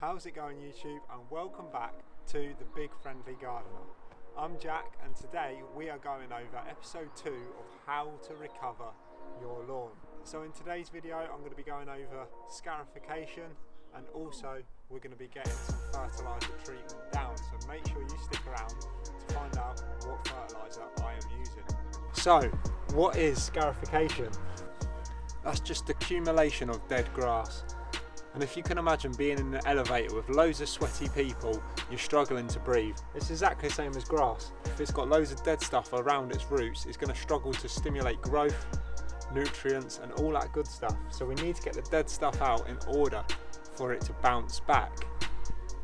How's it going, YouTube, and welcome back to The Big Friendly Gardener. I'm Jack, and today we are going over episode 2 of how to recover your lawn. So in today's video I'm going to be going over scarification, and also we're going to be getting some fertilizer treatment down, so make sure you stick around to find out what fertilizer I am using. So what is scarification? That's just accumulation of dead grass. And if you can imagine being in an elevator with loads of sweaty people, you're struggling to breathe. It's exactly the same as grass. If it's got loads of dead stuff around its roots, it's going to struggle to stimulate growth, nutrients and all that good stuff. So we need to get the dead stuff out in order for it to bounce back.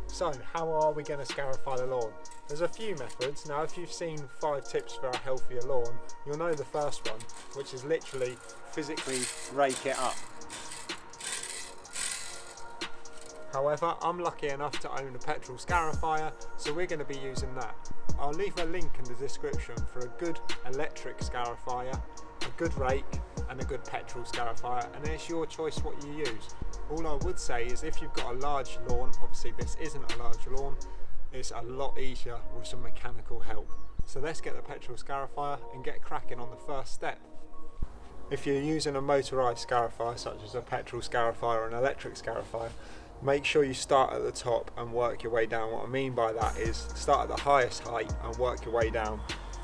So how are we going to scarify the lawn? There's a few methods. Now if you've seen 5 tips for a healthier lawn, you'll know the first one, which is literally physically rake it up. However, I'm lucky enough to own a petrol scarifier, so we're going to be using that. I'll leave a link in the description for a good electric scarifier, a good rake and a good petrol scarifier, and it's your choice what you use. All I would say is if you've got a large lawn, obviously this isn't a large lawn, it's a lot easier with some mechanical help. So let's get the petrol scarifier and get cracking on the first step. If you're using a motorised scarifier such as a petrol scarifier or an electric scarifier, make sure you start at the top and work your way down. What I mean by that is start at the highest height and work your way down.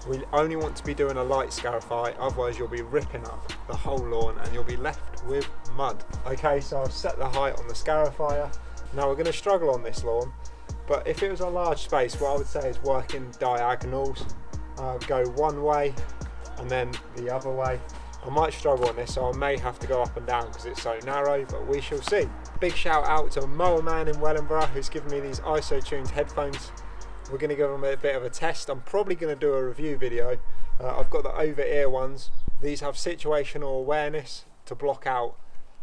We only want to be doing a light scarify, otherwise you'll be ripping up the whole lawn and you'll be left with mud. Okay, so I've set the height on the scarifier. Now we're going to struggle on this lawn, but if it was a large space, what I would say is work in diagonals. Go one way and then the other way. I might struggle on this, so I may have to go up and down because it's so narrow, but we shall see. Big shout out to Mowerman in Wellingborough who's given me these IsoTunes headphones. We're going to give them a bit of a test. I'm probably going to do a review video. I've got the over-ear ones. These have situational awareness to block out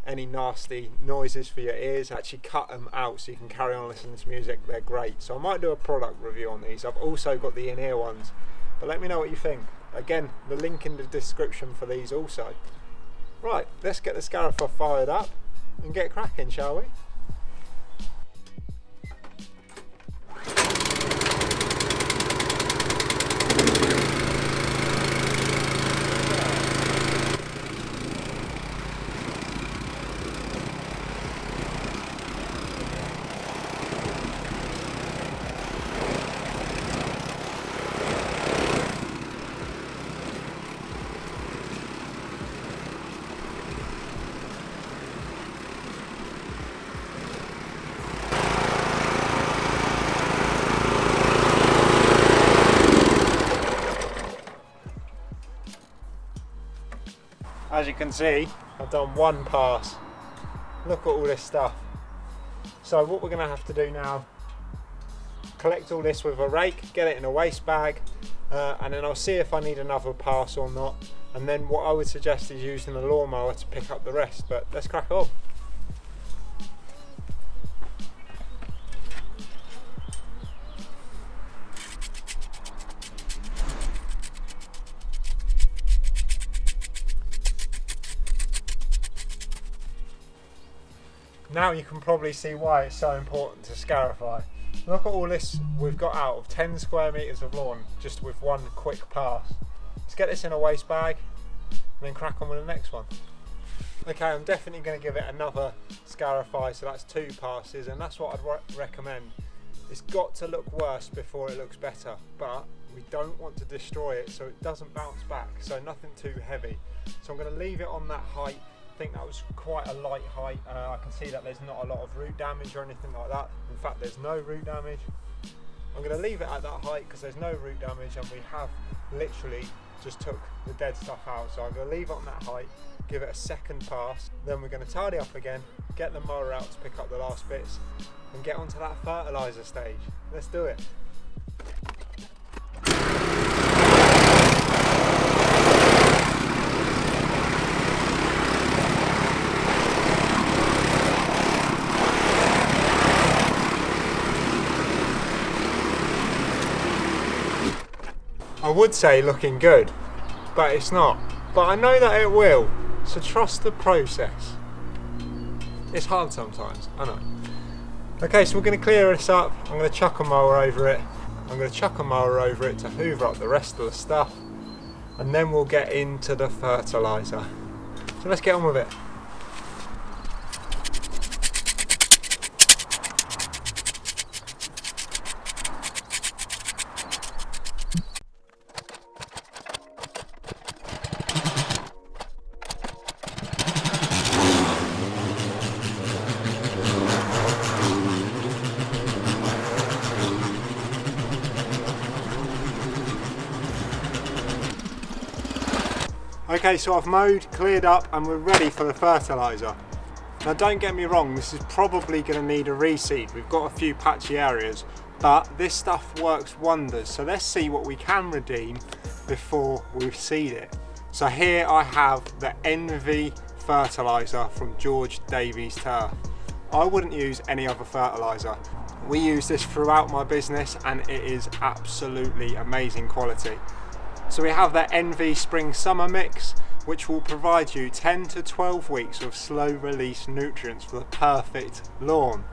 any nasty noises for your ears. Actually cut them out so you can carry on listening to music. They're great. So I might do a product review on these. I've also got the in-ear ones, but let me know what you think. Again, the link in the description for these also. Right, let's get the scarifier fired up and get cracking, shall we? As you can see, I've done one pass. Look at all this stuff. So what we're going to have to do now, collect all this with a rake, get it in a waste bag, and then I'll see if I need another pass or not. And then what I would suggest is using a lawnmower to pick up the rest, but let's crack on. Now you can probably see why it's so important to scarify. Look at all this we've got out of 10 square metres of lawn just with one quick pass. Let's get this in a waste bag and then crack on with the next one. Okay, I'm definitely going to give it another scarify, so that's 2 passes, and that's what I'd recommend. It's got to look worse before it looks better, but we don't want to destroy it so it doesn't bounce back, so nothing too heavy. So I'm going to leave it on that height. I think that was quite a light height. I can see that there's not a lot of root damage or anything like that. In fact, there's no root damage. I'm going to leave it at that height because there's no root damage and we have literally just took the dead stuff out. So I'm going to leave it on that height, give it a second pass, then we're going to tidy up again, get the mower out to pick up the last bits and get onto that fertilizer stage. Let's do it. I would say looking good, but it's not. But I know that it will, so trust the process. It's hard sometimes, I know. Okay, so we're going to clear this up. I'm going to chuck a mower over it. I'm going to chuck a mower over it to hoover up the rest of the stuff, and then we'll get into the fertilizer. So let's get on with it. Okay, so I've mowed, cleared up, and we're ready for the fertilizer. Now don't get me wrong, this is probably going to need a reseed. We've got a few patchy areas, but this stuff works wonders. So let's see what we can redeem before we seed it. So here I have the Envy fertilizer from George Davies Turf. I wouldn't use any other fertilizer. We use this throughout my business and it is absolutely amazing quality. So we have the Envy Spring Summer Mix, which will provide you 10 to 12 weeks of slow release nutrients for the perfect lawn.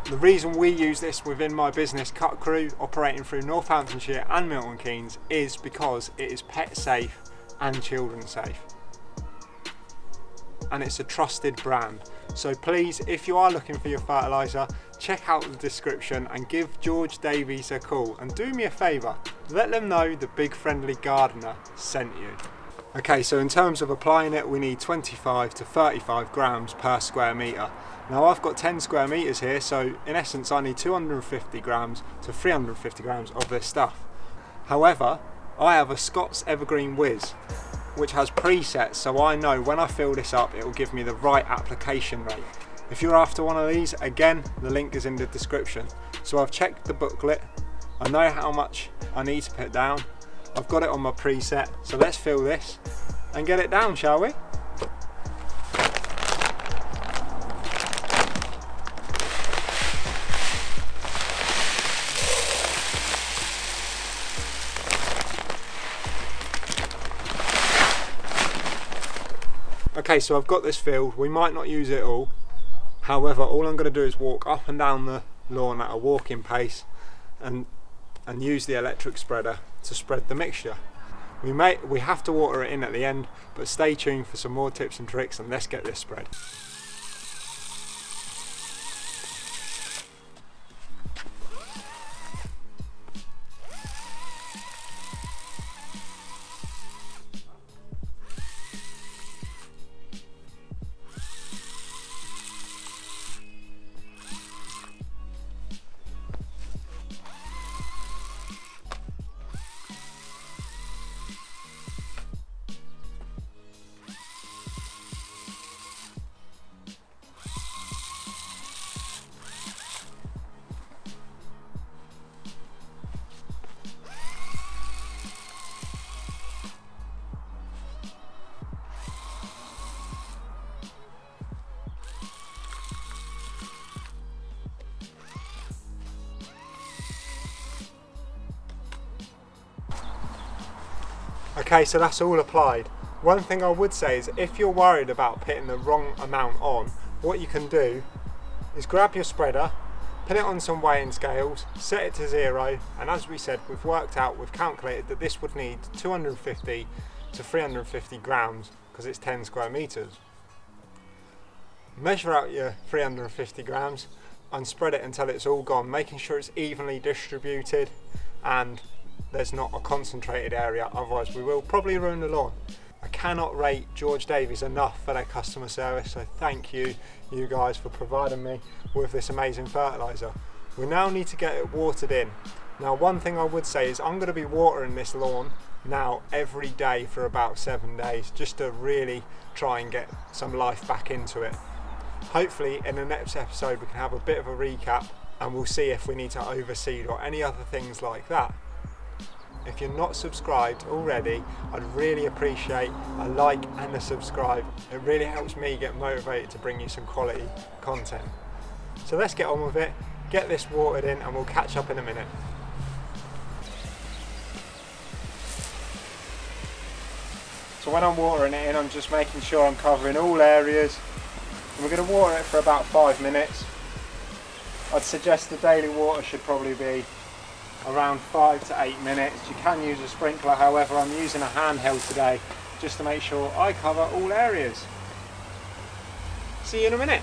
The reason we use this within my business CutCrew, operating through Northamptonshire and Milton Keynes, is because it is pet safe and children safe. And it's a trusted brand. So please, if you are looking for your fertilizer, check out the description and give George Davies a call, and do me a favour, let them know the Big Friendly Gardener sent you. Okay, so in terms of applying it, we need 25 to 35 grams per square metre. Now I've got 10 square metres here, so in essence I need 250 grams to 350 grams of this stuff. However, I have a Scott's Evergreen Whiz, which has presets, so I know when I fill this up it will give me the right application rate. If you're after one of these, again, the link is in the description. So I've checked the booklet, I know how much I need to put down, I've got it on my preset, so let's fill this and get it down, shall we? Okay, so I've got this filled. We might not use it all. However, all I'm going to do is walk up and down the lawn at a walking pace and use the electric spreader to spread the mixture. We have to water it in at the end, but stay tuned for some more tips and tricks, and let's get this spread. Okay, so that's all applied. One thing I would say is if you're worried about putting the wrong amount on, what you can do is grab your spreader, put it on some weighing scales, set it to 0, and as we said, we've calculated that this would need 250 to 350 grams because it's 10 square meters. Measure out your 350 grams and spread it until it's all gone, making sure it's evenly distributed and there's not a concentrated area, otherwise we will probably ruin the lawn. I cannot rate George Davies enough for their customer service, so thank you guys for providing me with this amazing fertilizer. We now need to get it watered in. Now one thing I would say is I'm going to be watering this lawn now every day for about 7 days, just to really try and get some life back into it. Hopefully in the next episode we can have a bit of a recap and we'll see if we need to overseed or any other things like that. If you're not subscribed already, I'd really appreciate a like and a subscribe. It really helps me get motivated to bring you some quality content. So let's get on with it, get this watered in, and we'll catch up in a minute. So when I'm watering it in, I'm just making sure I'm covering all areas. And we're going to water it for about 5 minutes. I'd suggest the daily water should probably be around 5 to 8 minutes. You can use a sprinkler, however I'm using a handheld today just to make sure I cover all areas. See you in a minute.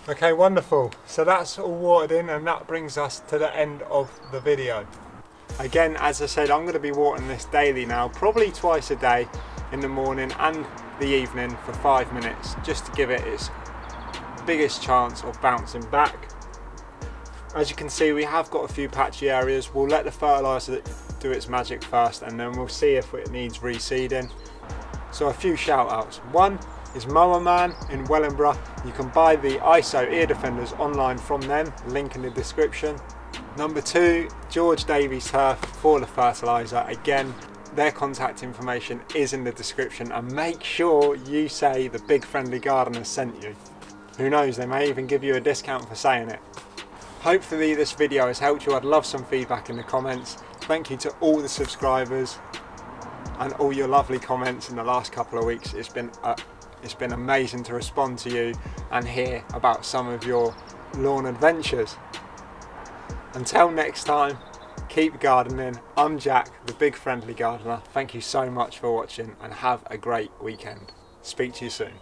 Okay, wonderful. So that's all watered in, and that brings us to the end of the video. Again, as I said, I'm going to be watering this daily now, probably twice a day, in the morning and the evening for 5 minutes, just to give it its biggest chance of bouncing back. As you can see, we have got a few patchy areas. We'll let the fertilizer do its magic first, and then we'll see if it needs reseeding. So a few shout outs. One is Mowerman in Wellingborough. You can buy the ISO ear defenders online from them, link in the description. Number 2, George Davies Turf for the fertilizer. Again, their contact information is in the description, and make sure you say the Big Friendly Gardener sent you. Who knows, they may even give you a discount for saying it. Hopefully this video has helped you. I'd love some feedback in the comments. Thank you to all the subscribers and all your lovely comments in the last couple of weeks. It's been amazing to respond to you and hear about some of your lawn adventures. Until next time, keep gardening. I'm Jack, the Big Friendly Gardener. Thank you so much for watching, and have a great weekend. Speak to you soon.